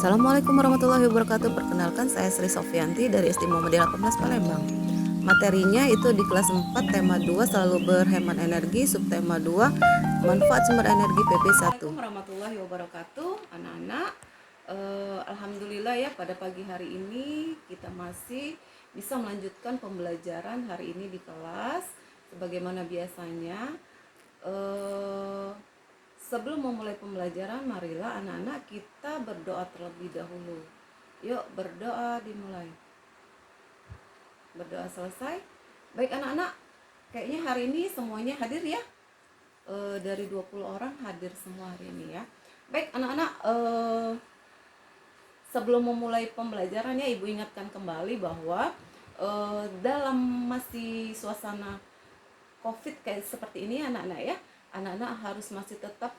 Assalamualaikum warahmatullahi wabarakatuh. Perkenalkan, saya Sri Sofyanti dari SD Muhammadiyah 18 Palembang. Materinya itu di kelas 4 tema 2 selalu berhemat energi, subtema 2 manfaat sumber energi PB 1. Assalamualaikum warahmatullahi wabarakatuh, anak-anak. Alhamdulillah ya, pada pagi hari ini kita masih bisa melanjutkan pembelajaran hari ini di kelas sebagaimana biasanya. Sebelum memulai pembelajaran, marilah anak-anak kita berdoa terlebih dahulu. Yuk, berdoa dimulai. Berdoa selesai. Baik anak-anak, kayaknya hari ini semuanya hadir ya. Dari 20 orang hadir semua hari ini ya. Baik anak-anak, sebelum memulai pembelajaran ya, Ibu ingatkan kembali bahwa dalam masih suasana COVID kayak seperti ini anak-anak ya, anak-anak harus masih tetap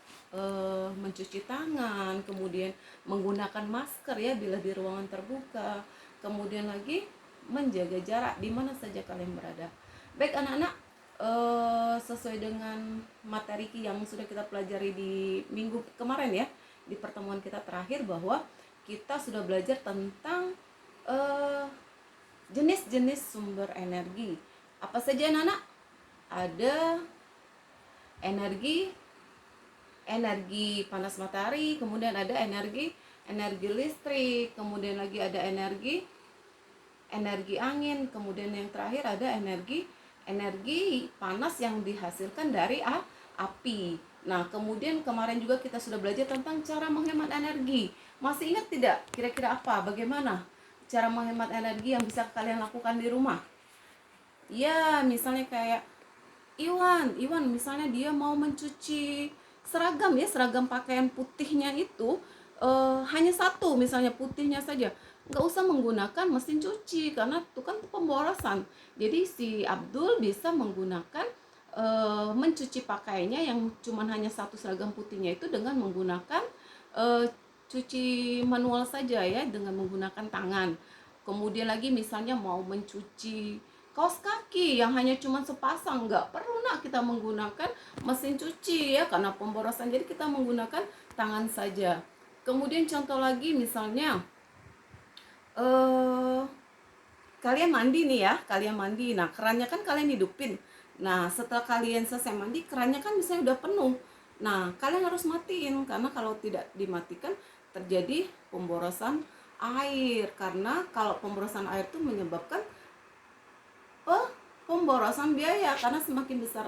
mencuci tangan, kemudian menggunakan masker ya bila di ruangan terbuka, kemudian lagi menjaga jarak di mana saja kalian berada. Baik anak-anak, sesuai dengan materi yang sudah kita pelajari di minggu kemarin ya, di pertemuan kita terakhir, bahwa kita sudah belajar tentang jenis-jenis sumber energi. Apa saja anak-anak? Ada energi panas matahari, kemudian ada energi listrik, kemudian lagi ada energi angin, kemudian yang terakhir ada energi panas yang dihasilkan dari api. Nah, kemudian kemarin juga kita sudah belajar tentang cara menghemat energi. Masih ingat tidak? Kira-kira apa? Bagaimana cara menghemat energi yang bisa kalian lakukan di rumah? Ya, misalnya kayak Iwan misalnya dia mau mencuci seragam pakaian putihnya itu hanya satu, misalnya putihnya saja, nggak usah menggunakan mesin cuci karena itu kan pemborosan. Jadi si Abdul bisa menggunakan mencuci pakaiannya yang cuman hanya satu seragam putihnya itu dengan menggunakan cuci manual saja ya, dengan menggunakan tangan. Kemudian lagi misalnya mau mencuci kaos kaki yang hanya cuma sepasang, nggak perlu nak kita menggunakan mesin cuci ya karena pemborosan, jadi kita menggunakan tangan saja. Kemudian contoh lagi misalnya kalian mandi nih ya, nah kerannya kan kalian hidupin. Nah setelah kalian selesai mandi, kerannya kan misalnya udah penuh. Nah kalian harus matiin, karena kalau tidak dimatikan terjadi pemborosan air, karena kalau pemborosan air itu menyebabkan pemborosan biaya, karena semakin besar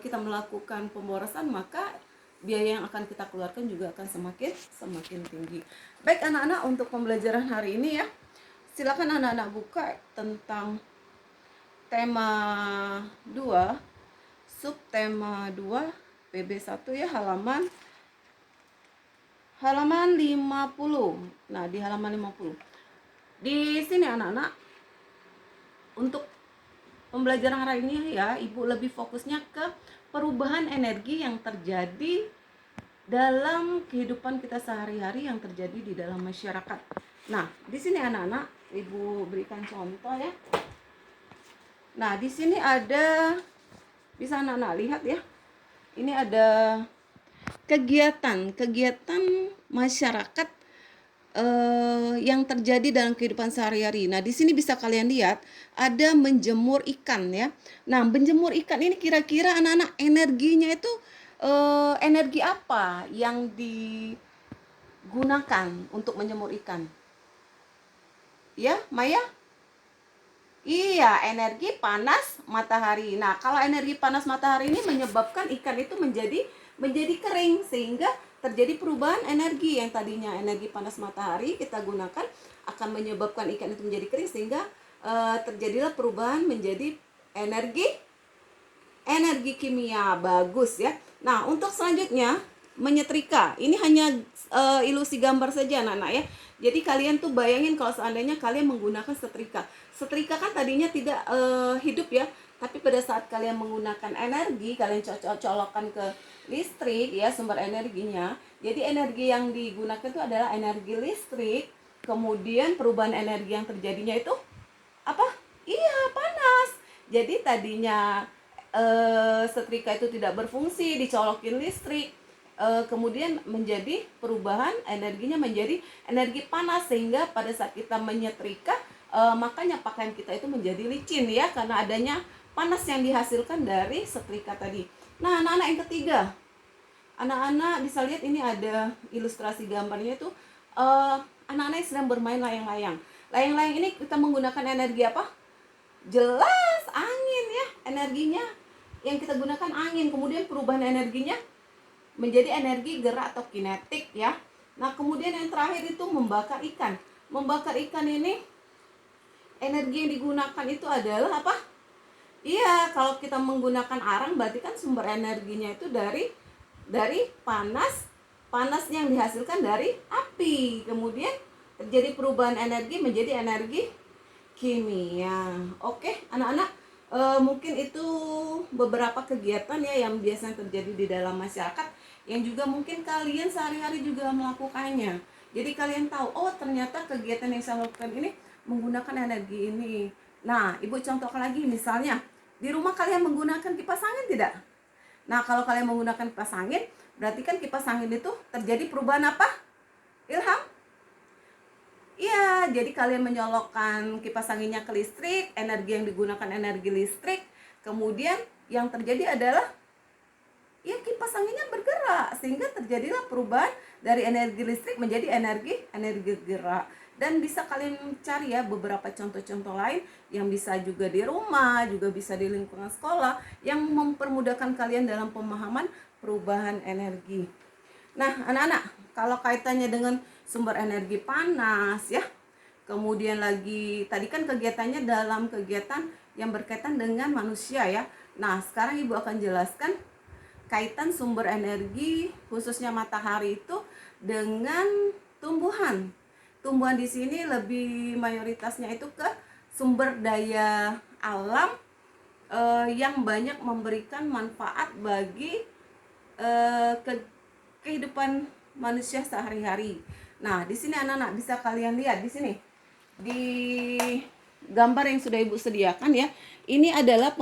kita melakukan pemborosan, maka biaya yang akan kita keluarkan juga akan semakin tinggi. Baik anak-anak, untuk pembelajaran hari ini ya, silakan anak-anak buka tentang tema 2, subtema 2 PB1 ya, halaman 50. Nah, di halaman 50. Di sini anak-anak, untuk pembelajaran hari ini ya, Ibu lebih fokusnya ke perubahan energi yang terjadi dalam kehidupan kita sehari-hari, yang terjadi di dalam masyarakat. Nah, di sini anak-anak, Ibu berikan contoh ya. Nah, di sini ada, bisa anak-anak lihat ya. Ini ada kegiatan masyarakat yang terjadi dalam kehidupan sehari-hari. Nah, di sini bisa kalian lihat ada menjemur ikan ya. Nah, menjemur ikan ini kira-kira anak-anak energinya itu energi apa yang digunakan untuk menjemur ikan? Ya, Maya? Iya, energi panas matahari. Nah, kalau energi panas matahari ini menyebabkan ikan itu menjadi kering, sehingga terjadi perubahan energi. Yang tadinya energi panas matahari kita gunakan akan menyebabkan ikan itu menjadi kering, sehingga terjadilah perubahan menjadi energi kimia. Bagus ya. Nah, untuk selanjutnya menyetrika. Ini hanya ilusi gambar saja anak-anak ya. Jadi kalian tuh bayangin kalau seandainya kalian menggunakan setrika. Setrika kan tadinya tidak hidup ya, tapi pada saat kalian menggunakan energi, kalian colokkan ke listrik ya, sumber energinya. Jadi energi yang digunakan itu adalah energi listrik. Kemudian perubahan energi yang terjadinya itu apa? Iya, panas. Jadi tadinya setrika itu tidak berfungsi, dicolokin listrik, kemudian menjadi perubahan energinya menjadi energi panas, sehingga pada saat kita menyetrika, makanya pakaian kita itu menjadi licin ya, karena adanya panas yang dihasilkan dari setrika tadi. Nah, anak-anak yang ketiga, anak-anak bisa lihat ini ada ilustrasi gambarnya itu, anak-anak yang sedang bermain layang-layang. Layang-layang ini kita menggunakan energi apa? Jelas angin ya, energinya yang kita gunakan angin. Kemudian perubahan energinya menjadi energi gerak atau kinetik ya. Nah, kemudian yang terakhir itu membakar ikan. Membakar ikan ini energi yang digunakan itu adalah apa? Iya, kalau kita menggunakan arang berarti kan sumber energinya itu dari panas yang dihasilkan dari api. Kemudian terjadi perubahan energi menjadi energi kimia. Oke, anak-anak, mungkin itu beberapa kegiatan ya yang biasanya terjadi di dalam masyarakat, yang juga mungkin kalian sehari-hari juga melakukannya. Jadi kalian tahu, oh ternyata kegiatan yang saya lakukan ini menggunakan energi ini. Nah, ibu contohkan lagi, misalnya di rumah kalian menggunakan kipas angin tidak? Nah, kalau kalian menggunakan kipas angin, berarti kan kipas angin itu terjadi perubahan apa? Ilham? Iya, jadi kalian menyolokkan kipas anginnya ke listrik, energi yang digunakan energi listrik. Kemudian yang terjadi adalah ya kipas anginnya bergerak, sehingga terjadilah perubahan dari energi listrik menjadi energi gerak. Dan bisa kalian cari ya beberapa contoh-contoh lain yang bisa juga di rumah, juga bisa di lingkungan sekolah, yang mempermudahkan kalian dalam pemahaman perubahan energi. Nah, anak-anak, kalau kaitannya dengan sumber energi panas ya, kemudian lagi tadi kan kegiatannya dalam kegiatan yang berkaitan dengan manusia ya. Nah, sekarang ibu akan jelaskan kaitan sumber energi khususnya matahari itu dengan tumbuhan. Tumbuhan di sini lebih mayoritasnya itu ke sumber daya alam yang banyak memberikan manfaat bagi kehidupan manusia sehari-hari. Nah, di sini anak-anak bisa kalian lihat di sini di gambar yang sudah ibu sediakan ya. Ini adalah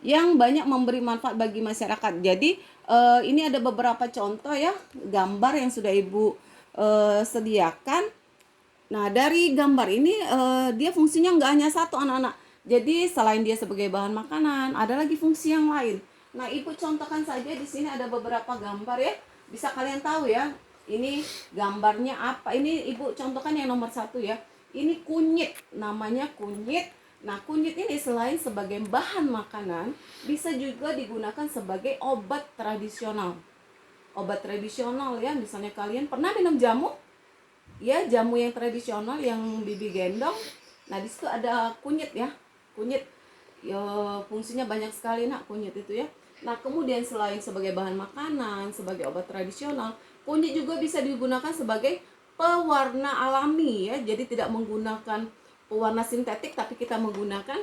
yang banyak memberi manfaat bagi masyarakat. Jadi ini ada beberapa contoh ya gambar yang sudah ibu sediakan. Nah, dari gambar ini dia fungsinya nggak hanya satu anak-anak. Jadi selain dia sebagai bahan makanan, ada lagi fungsi yang lain. Nah, ibu contohkan saja di sini ada beberapa gambar ya. Bisa kalian tahu ya, ini gambarnya apa. Ini ibu contohkan yang nomor 1 ya. Ini kunyit, namanya kunyit. Nah, kunyit ini selain sebagai bahan makanan, bisa juga digunakan sebagai obat tradisional. Obat tradisional ya, misalnya kalian pernah minum jamu? Ya, jamu yang tradisional yang bibi gendong. Nah, di situ ada kunyit ya. Kunyit ya, fungsinya banyak sekali nak kunyit itu ya. Nah, kemudian selain sebagai bahan makanan, sebagai obat tradisional, kunyit juga bisa digunakan sebagai pewarna alami ya. Jadi tidak menggunakan pewarna sintetik, tapi kita menggunakan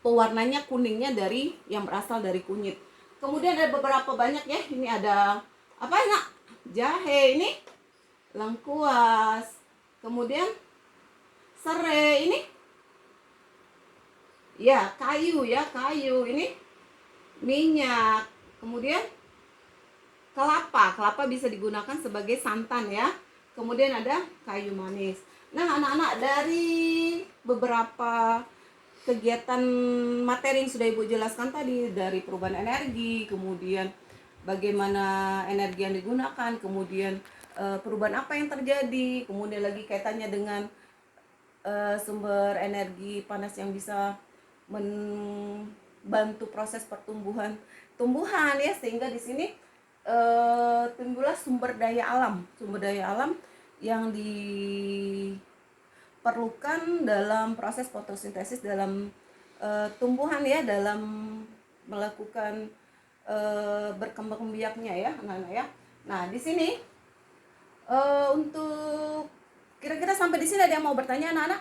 pewarnanya kuningnya dari yang berasal dari kunyit. Kemudian ada beberapa banyak ya. Ini ada apa nak? Jahe ini, lengkuas, kemudian serai ini ya kayu ini minyak, kemudian kelapa bisa digunakan sebagai santan ya, kemudian ada kayu manis. Nah, anak-anak, dari beberapa kegiatan materi yang sudah ibu jelaskan tadi, dari perubahan energi, kemudian bagaimana energi yang digunakan, kemudian perubahan apa yang terjadi, kemudian lagi kaitannya dengan sumber energi panas yang bisa membantu proses pertumbuhan ya, sehingga di sini timbullah sumber daya alam yang diperlukan dalam proses fotosintesis dalam tumbuhan ya, dalam melakukan berkembang biaknya ya anak-anak ya. Nah, di sini untuk kira-kira sampai di sini ada yang mau bertanya anak-anak?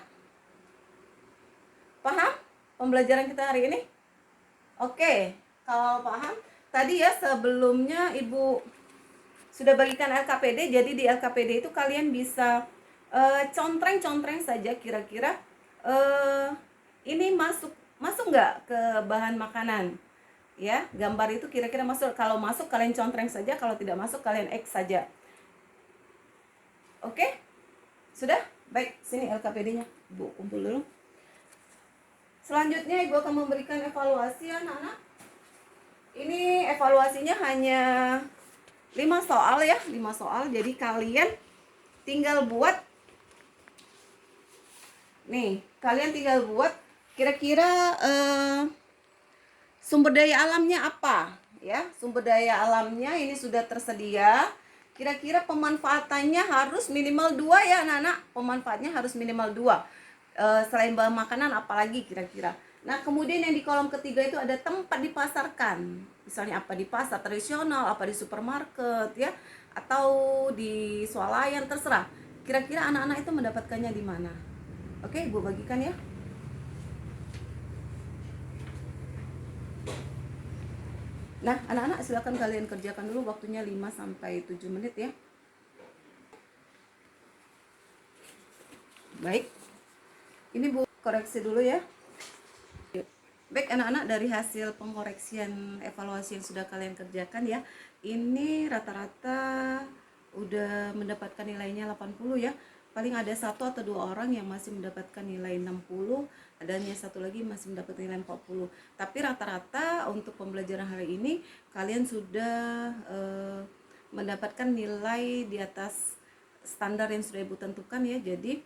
Paham pembelajaran kita hari ini? Oke, kalau paham, tadi ya sebelumnya ibu sudah bagikan LKPD. Jadi di LKPD itu kalian bisa contreng saja kira-kira ini masuk nggak ke bahan makanan. Ya, gambar itu kira-kira masuk. Kalau masuk kalian contreng saja, kalau tidak masuk kalian X saja. Oke? Sudah? Baik, sini LKPD-nya. Ibu kumpul dulu. Selanjutnya Ibu akan memberikan evaluasi anak-anak. Ini evaluasinya hanya 5 soal ya, 5 soal. Jadi kalian tinggal buat nih, kalian tinggal buat kira-kira sumber daya alamnya apa ya. Sumber daya alamnya ini sudah tersedia. Kira-kira pemanfaatannya harus minimal 2 ya anak-anak. Pemanfaatnya harus minimal 2. Selain bahan makanan apalagi kira-kira. Nah, kemudian yang di kolom ketiga itu ada tempat dipasarkan. Misalnya apa di pasar tradisional, apa di supermarket ya, atau di swalayan, terserah. Kira-kira anak-anak itu mendapatkannya di mana? Oke, Ibu bagikan ya. Nah, anak-anak silakan kalian kerjakan dulu, waktunya 5 sampai 7 menit ya. Baik. Ini Bu koreksi dulu ya. Baik anak-anak, dari hasil pengkoreksian evaluasi yang sudah kalian kerjakan ya, ini rata-rata udah mendapatkan nilainya 80 ya. Paling ada 1 atau 2 orang yang masih mendapatkan nilai 60, adanya 1 lagi masih mendapat nilai 40. Tapi rata-rata untuk pembelajaran hari ini kalian sudah mendapatkan nilai di atas standar yang sudah Ibu tentukan ya. Jadi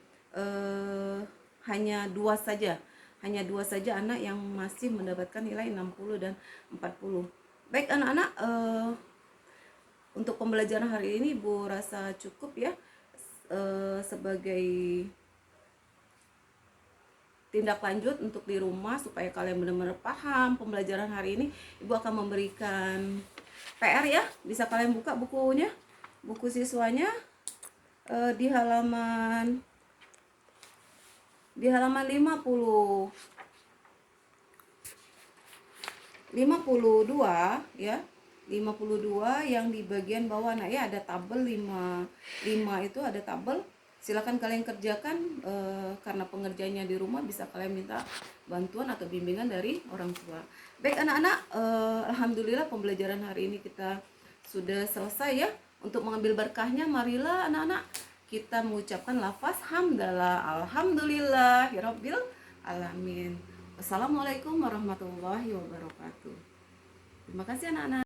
hanya 2 saja. Hanya 2 saja anak yang masih mendapatkan nilai 60 dan 40. Baik anak-anak, untuk pembelajaran hari ini Ibu rasa cukup ya. Sebagai tindak lanjut untuk di rumah supaya kalian benar-benar paham pembelajaran hari ini, Ibu akan memberikan PR ya. Bisa kalian buka bukunya, buku siswanya di halaman 52 ya. 52 yang di bagian bawah. Nah ya, ada tabel 5 itu ada tabel. Silakan kalian kerjakan, karena pengerjaannya di rumah bisa kalian minta bantuan atau bimbingan dari orang tua. Baik anak-anak, alhamdulillah pembelajaran hari ini kita sudah selesai ya. Untuk mengambil berkahnya, marilah anak-anak kita mengucapkan lafaz hamdalah, alhamdulillahirabbil alamin. Wassalamualaikum warahmatullahi wabarakatuh. Terima kasih anak-anak.